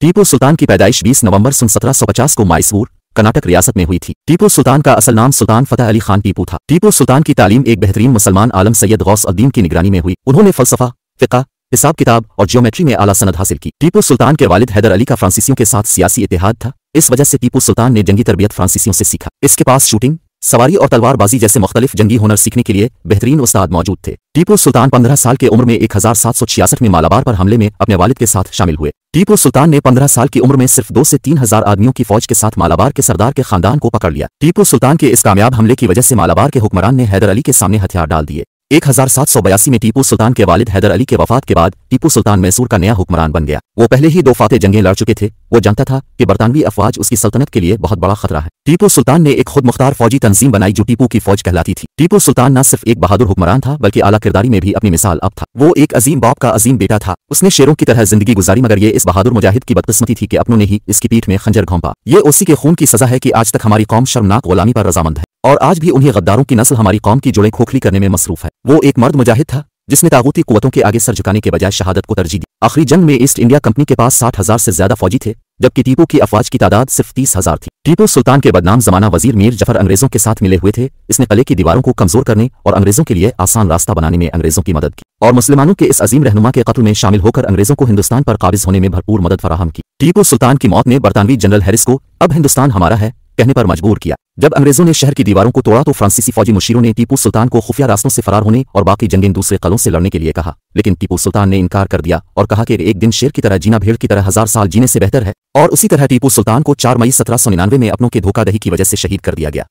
टीपू सुल्तान की पैदाइश 20 नवंबर सन 1750 को मैसूर, कर्नाटक रियासत में हुई थी। टीपू सुल्तान का असल नाम सुल्तान फतेह अली खान टीपू था। टीपू सुल्तान की तालीम एक बेहतरीन मुसलमान आलम सैयद गौस-उद-दीन की निगरानी में हुई। उन्होंने फलसफा, फिक़ह, हिसाब किताब और ज्योमेट्री में आला सनद हासिल की। टीपू सुल्तान के वालिद हैदर अली का फ्रांसीसियों के साथ सियासी इत्तेहाद था। इस वजह से टीपू सुल्तान ने जंगी तरबियत फ्रांसीसियों से सीखा। इसके पास शूटिंग, सवारी और तलवारबाजी जैसे मुख्तलिफ जंगी हुनर सीखने के लिए बेहतरीन उस्ताद मौजूद थे। टीपू सुल्तान 15 साल की उम्र में 1766 में मालाबार पर हमले में अपने वालिद के साथ शामिल हुए। टीपू सुल्तान ने 15 साल की उम्र में सिर्फ 2 से 3 हजार आदमियों की फौज के साथ मालाबार के सरदार के खानदान को पकड़ लिया। टीपू सुल्तान के इस कामयाब हमले की वजह से मालाबार के हुक्मरान ने हैदर अली के सामने हथियार डाल दिए। 1782 में टीपू सुल्तान के वालिद हैदर अली के वफात के बाद टीपू सुल्तान मैसूर का नया हुक्मरान बन गया। वो पहले ही 2 फातेह जंगें लड़ चुके थे। वो जानता था कि बरतानवी अफवाज उसकी सल्तनत के लिए बहुत बड़ा खतरा है। टीपू सुल्तान ने एक खुद मुख्तार फौजी तंजीम बनाई जो टीपू की फौज कहलाती थी। टीपू सुल्तान न सिर्फ एक बहादुर हुक्मरान था बल्कि आला किरदारी में भी अपनी मिसाल अब था। वो एक अजीम बाप का अजीम बेटा था। उसने शेरों की तरह जिंदगी गुजारी, मगर ये इस बहादुर मुजाहिद की बदकिस्मती थी कि अपनों ने ही इसकी पीठ में खंजर घोंपा। ये उसी के खून की सजा है कि आज तक हमारी कौम शर्मनाक गुलामी पर रजामंद है और आज भी उन्हीं गद्दारों की नस्ल हमारी कौम की जुड़ें खोखली करने में मसरूफ है। वो एक मर्द मुजाहिद था जिसने तागूती कुव्वतों के आगे सर झुकाने के बजाय शहादत को तरजीह दी। आखिरी जंग में ईस्ट इंडिया कंपनी के पास 60,000 से ज्यादा फौजी थे, जबकि टीपू की अफवाज की तादाद सिर्फ 30,000 थी। टीपू सुल्तान के बदनाम जमाना वजीर मीर जफर अंग्रेजों के साथ मिले हुए थे। इसने किले की दीवारों को कमजोर करने और अंग्रेजों के लिए आसान रास्ता बनाने में अंग्रेजों की मदद की और मुसलमानों के इस अजीम रहनुमा के कत्ल में शामिल होकर अंग्रेजों को हिंदुस्तान पर काबिज होने में भरपूर मदद फराहम की। टीपू सुल्तान की मौत ने बरतानवी जनरल हैरिस को अब हिंदुस्तान हमारा है कहने पर मजबूर किया। जब अंग्रेजों ने शहर की दीवारों को तोड़ा तो फ्रांसीसी फौजी मुशीरों ने टीपू सुल्तान को खुफिया रास्तों से फरार होने और बाकी जंगें दूसरे कलों से लड़ने के लिए कहा, लेकिन टीपू सुल्तान ने इनकार कर दिया और कहा कि एक दिन शेर की तरह जीना भेड़ की तरह 1000 साल जीने से बेहतर है। और उसी तरह टीपू सुल्तान को 4 मई 1799 में अपनों के धोखाधही की वजह से शहीद कर दिया गया।